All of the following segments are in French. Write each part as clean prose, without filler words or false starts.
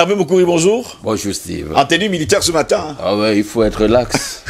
Hervé Moukouri, bonjour. Bonjour Steve. En tenue militaire ce matin. Hein. Ah ouais, il faut être relax.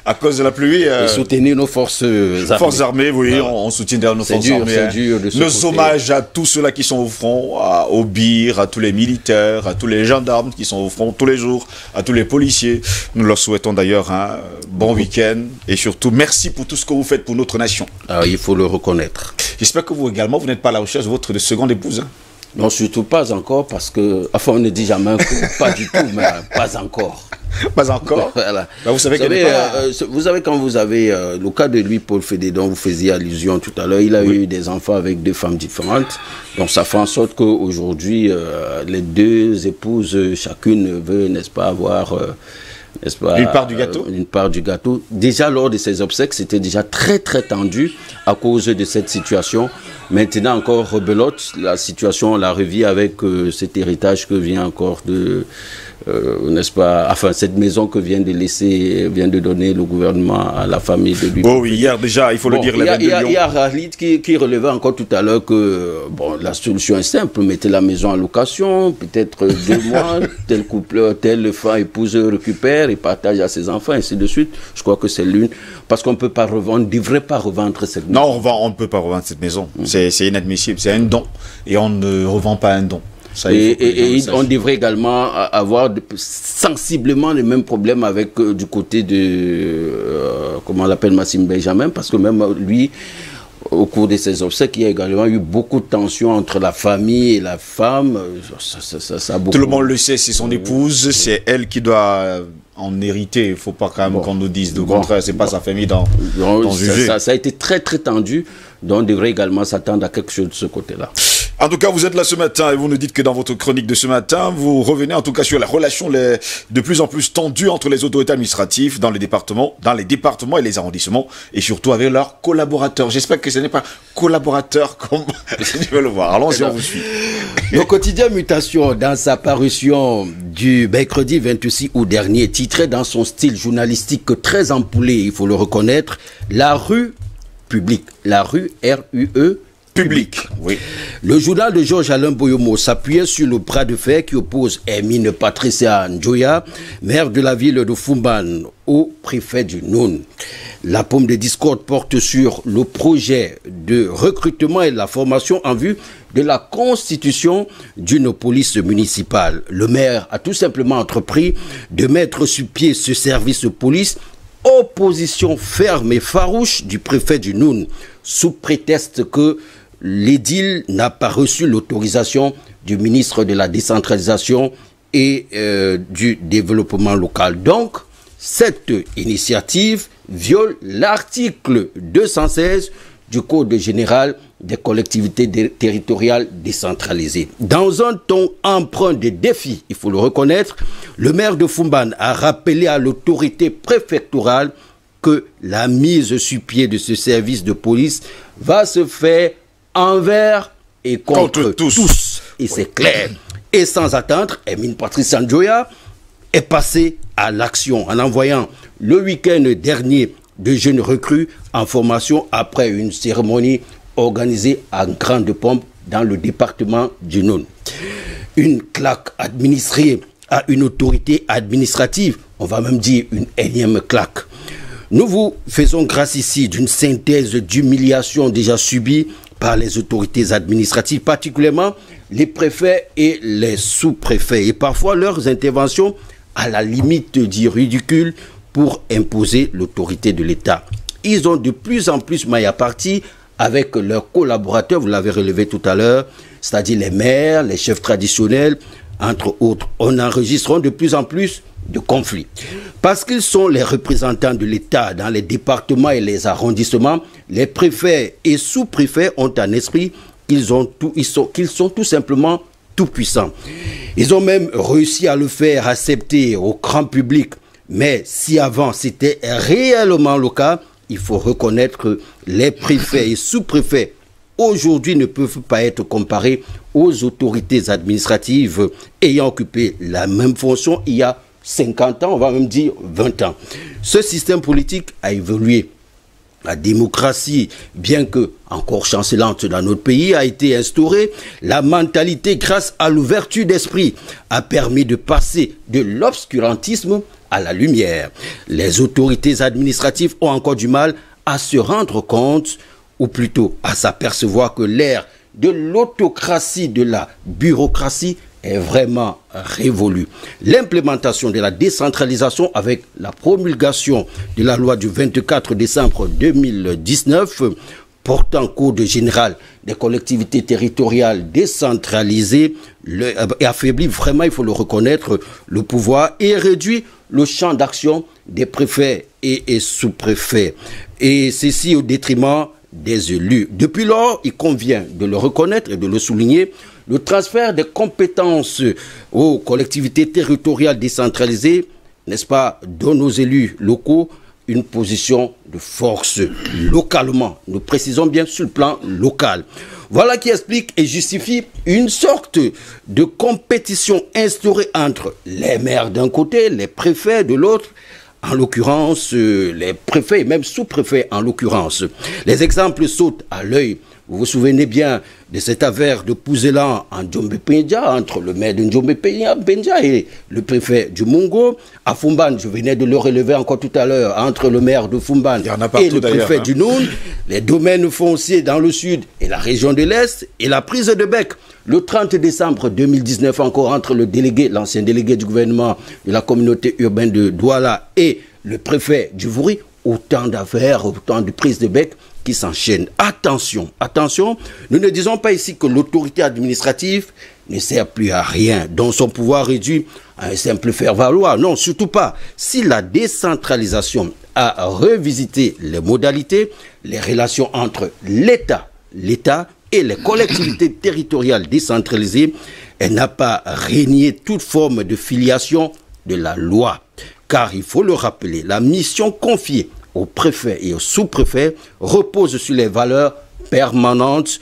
À cause de la pluie. Et soutenir nos forces armées. Forces armées, oui, on soutient nos forces armées. C'est dur de nos hommages à tous ceux-là qui sont au front, aux BIR, à tous les militaires, à tous les gendarmes qui sont au front tous les jours, à tous les policiers. Nous leur souhaitons d'ailleurs un bon week-end et surtout merci pour tout ce que vous faites pour notre nation. Ah, il faut le reconnaître. J'espère que vous également, vous n'êtes pas à la recherche de votre seconde épouse. Hein. Non, surtout pas encore, parce que, enfin, on ne dit jamais pas du tout, mais pas encore. Pas encore. Voilà. Bah, vous savez, vous savez, quand vous avez le cas de lui, Paul Fédé, dont vous faisiez allusion tout à l'heure, il a eu des enfants avec deux femmes différentes. Donc, ça fait en sorte qu'aujourd'hui, les deux épouses, chacune veut, n'est-ce pas, avoir... n'est-ce pas, une part du gâteau. Une part du gâteau. Déjà, lors de ces obsèques, c'était déjà très, très tendu à cause de cette situation. Maintenant, encore rebelote, la situation, on la revit avec cet héritage que vient encore de... n'est-ce pas, enfin, cette maison que vient de donner le gouvernement à la famille de lui. Oh oui, hier déjà, il faut le dire, il y a Khalid qui relevait encore tout à l'heure que, bon, la solution est simple, mettez la maison en location, peut-être 2 mois, tel couple, tel femme, épouse récupère et partage à ses enfants, ainsi de suite. Je crois que c'est l'une, parce qu'on peut pas revendre, on ne devrait pas revendre cette maison. Non, on ne peut pas revendre cette maison. C'est inadmissible, c'est un don, et on ne revend pas un don. Ça, et on devrait également avoir sensiblement les mêmes problèmes avec du côté de, comment on l'appelle, Massim Benjamin, parce que même lui, au cours de ses obsèques, il y a également eu beaucoup de tensions entre la famille et la femme. Ça a beaucoup... Tout le monde le sait, c'est son épouse, c'est elle qui doit en hériter. Il ne faut pas quand même qu'on nous dise. Au contraire, c'est pas sa famille dans juger. Ça a été très très tendu, donc on devrait également s'attendre à quelque chose de ce côté-là. En tout cas, vous êtes là ce matin et vous nous dites que dans votre chronique de ce matin, vous revenez en tout cas sur la relation de plus en plus tendue entre les autorités administratives dans les départements et les arrondissements et surtout avec leurs collaborateurs. J'espère que ce n'est pas collaborateurs comme tu veux le voir. Allons-y, on vous suit. Le quotidien Mutation, dans sa parution du mercredi 26 août dernier, titré dans son style journalistique très ampoulé, il faut le reconnaître, la rue publique, la rue R-U-E, public. Oui. Le journal de Georges-Alain Boyomo s'appuyait sur le bras de fer qui oppose Hermine Patricia Njoya, maire de la ville de Fumban, au préfet du Noun. La paume de discorde porte sur le projet de recrutement et la formation en vue de la constitution d'une police municipale. Le maire a tout simplement entrepris de mettre sur pied ce service de police. Opposition ferme et farouche du préfet du Noun, sous prétexte que l'édile n'a pas reçu l'autorisation du ministre de la décentralisation et du développement local. Donc, cette initiative viole l'article 216 du Code général des collectivités territoriales décentralisées. Dans un ton empreint de défi, il faut le reconnaître, le maire de Fumban a rappelé à l'autorité préfectorale que la mise sur pied de ce service de police va se faire envers et contre tous. Et c'est clair. Et sans attendre, Hermine Patricia Njoya est passée à l'action en envoyant le week-end dernier de jeunes recrues en formation après une cérémonie organisée à grande pompe dans le département du Noun. Une claque administrée à une autorité administrative, on va même dire une énième claque. Nous vous faisons grâce ici d'une synthèse d'humiliation déjà subie par les autorités administratives, particulièrement les préfets et les sous-préfets, et parfois leurs interventions à la limite du ridicule pour imposer l'autorité de l'État. Ils ont de plus en plus maille à partie avec leurs collaborateurs, vous l'avez relevé tout à l'heure, c'est-à-dire les maires, les chefs traditionnels, entre autres. On enregistre de plus en plus de conflits. Parce qu'ils sont les représentants de l'État dans les départements et les arrondissements, les préfets et sous-préfets ont en esprit qu'ils sont tout simplement tout puissants. Ils ont même réussi à le faire accepter au grand public. Mais si avant c'était réellement le cas, il faut reconnaître que les préfets et sous-préfets aujourd'hui ne peuvent pas être comparés aux autorités administratives ayant occupé la même fonction il y a 50 ans, on va même dire 20 ans. Ce système politique a évolué. La démocratie, bien que encore chancelante dans notre pays, a été instaurée. La mentalité, grâce à l'ouverture d'esprit, a permis de passer de l'obscurantisme à la lumière. Les autorités administratives ont encore du mal à se rendre compte, ou plutôt à s'apercevoir que l'ère de l'autocratie, de la bureaucratie est vraiment révolue. L'implémentation de la décentralisation avec la promulgation de la loi du 24 décembre 2019 portant code général des collectivités territoriales décentralisées affaiblit vraiment, il faut le reconnaître, le pouvoir et réduit le champ d'action des préfets et sous-préfets. Et ceci au détriment des élus. Depuis lors, il convient de le reconnaître et de le souligner, le transfert des compétences aux collectivités territoriales décentralisées, n'est-ce pas, donne aux élus locaux une position de force localement. Nous précisons bien sur le plan local. Voilà qui explique et justifie une sorte de compétition instaurée entre les maires d'un côté, les préfets de l'autre, en l'occurrence, les préfets et même sous-préfets en l'occurrence. Les exemples sautent à l'œil. Vous vous souvenez bien de cette affaire de Pouzelan en Djombe-Pendja, entre le maire de Djombe-Pendja et le préfet du Mungo. À Fumban, je venais de le relever encore tout à l'heure, entre le maire de Fumban et le préfet du Noun. Les domaines fonciers dans le sud et la région de l'Est, et la prise de bec le 30 décembre 2019 encore entre le délégué, l'ancien délégué du gouvernement de la communauté urbaine de Douala et le préfet du Vouri. Autant d'affaires, autant de prises de bec qui s'enchaînent. Attention, attention, nous ne disons pas ici que l'autorité administrative ne sert plus à rien, dont son pouvoir réduit à un simple faire-valoir. Non, surtout pas. Si la décentralisation a revisité les modalités, les relations entre l'État et les collectivités territoriales décentralisées, elle n'a pas régné toute forme de filiation de la loi. Car il faut le rappeler, la mission confiée aux préfets et aux sous-préfets repose sur les valeurs permanentes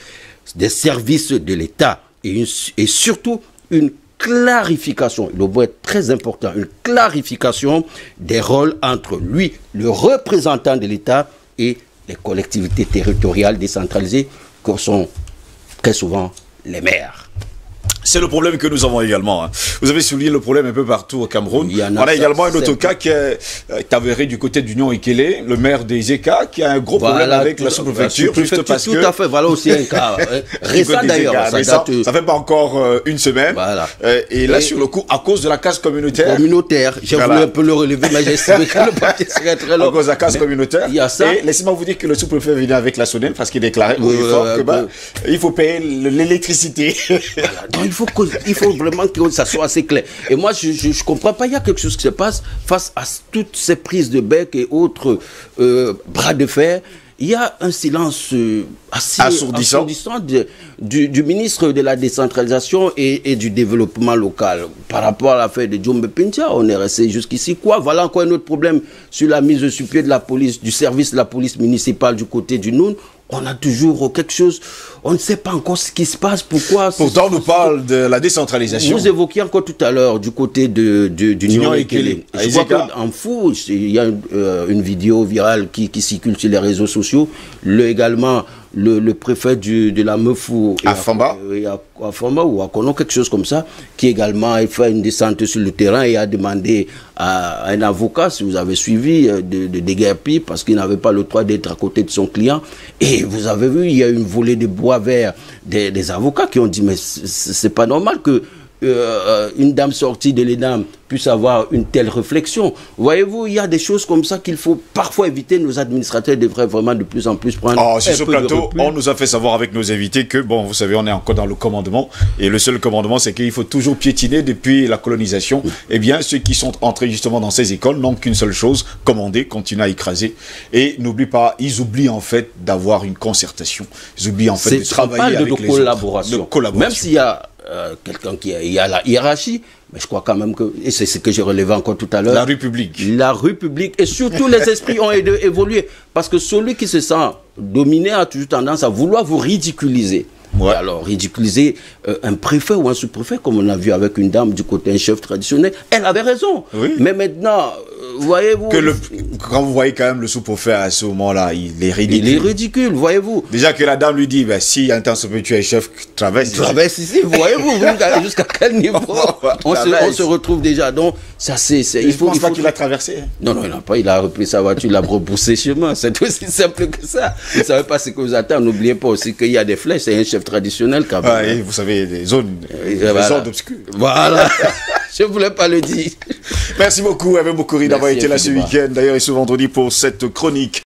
des services de l'État et surtout une clarification, il doit être très important, une clarification des rôles entre lui, le représentant de l'État, et les collectivités territoriales décentralisées, que sont très souvent les maires. C'est le problème que nous avons également. Vous avez souligné le problème un peu partout au Cameroun. On a également un autre cas qui est avéré du côté d'Union Ikele, le maire des Eka, qui a un gros problème avec la sous-préfecture. Juste parce que... Tout à fait, voilà aussi un cas récent d'ailleurs. Ça fait pas encore une semaine. Voilà. Et là, sur le coup, à cause de la casse communautaire. J'ai voulu un peu le relever, mais j'ai estimé que le papier serait très long. À cause de la casse communautaire. Il y a ça. Et laissez-moi vous dire que le sous-préfet vient avec la sonnette parce qu'il déclarait au fort que il faut payer l'électricité. Il faut vraiment que ça soit assez clair. Et moi, je ne comprends pas, il y a quelque chose qui se passe face à toutes ces prises de bec et autres bras de fer. Il y a un silence assez assourdissant du ministre de la décentralisation et du développement local. Par rapport à l'affaire de Djombe-Pendja, on est resté jusqu'ici. Voilà encore un autre problème sur la mise sur pied de la police, du service de la police municipale du côté du Noun. On a toujours quelque chose, on ne sait pas encore ce qui se passe, pourquoi... Pourtant, on nous parle de la décentralisation. Vous évoquiez encore tout à l'heure du côté d'Union Ikele. Je crois qu'en fou, il y a une vidéo virale qui circule sur les réseaux sociaux. Également, le préfet de la Meufou à Famba ou à Kono, quelque chose comme ça, qui également a fait une descente sur le terrain et a demandé à un avocat, si vous avez suivi, de déguerpir parce qu'il n'avait pas le droit d'être à côté de son client. Et vous avez vu, il y a une volée de bois vert des avocats qui ont dit mais c'est pas normal que une dame sortie de l'ENAM puisse avoir une telle réflexion. Voyez-vous, il y a des choses comme ça qu'il faut parfois éviter. Nos administrateurs devraient vraiment de plus en plus prendre sur ce plateau, on nous a fait savoir avec nos invités que, bon, vous savez, on est encore dans le commandement. Et le seul commandement, c'est qu'il faut toujours piétiner depuis la colonisation. Eh bien, ceux qui sont entrés justement dans ces écoles n'ont qu'une seule chose, commander, continuer à écraser. Et n'oublie pas, ils oublient en fait d'avoir une concertation. Ils oublient en fait de travailler avec les autres. De collaboration. Même s'il y a quelqu'un il y a la hiérarchie, mais je crois quand même que, et c'est ce que j'ai relevé encore tout à l'heure, la rue publique, et surtout les esprits ont évolué, parce que celui qui se sent dominé a toujours tendance à vouloir vous ridiculiser. Ouais. Alors, ridiculiser un préfet ou un sous-préfet, comme on a vu avec une dame du côté un chef traditionnel, elle avait raison. Oui. Mais maintenant, voyez-vous... quand vous voyez quand même le sous-préfet à ce moment-là, il est ridicule. Il est ridicule, voyez-vous. Déjà que la dame lui dit, si un temps tu es chef, traverse ici, voyez-vous, jusqu'à quel niveau on se retrouve déjà. Donc, ça c'est... Il faut pas qu'il a traversé. Non, il n'a pas, il a repris sa voiture, il a repoussé chemin. C'est aussi simple que ça. Vous ne savez pas ce que vous attendez. N'oubliez pas aussi qu'il y a des flèches, c'est un chef traditionnel quand même. Et vous savez, les zones obscures. Voilà. Je ne voulais pas le dire. Merci beaucoup, Hervé Bokori, d'avoir été là ce week-end. D'ailleurs, et ce vendredi pour cette chronique.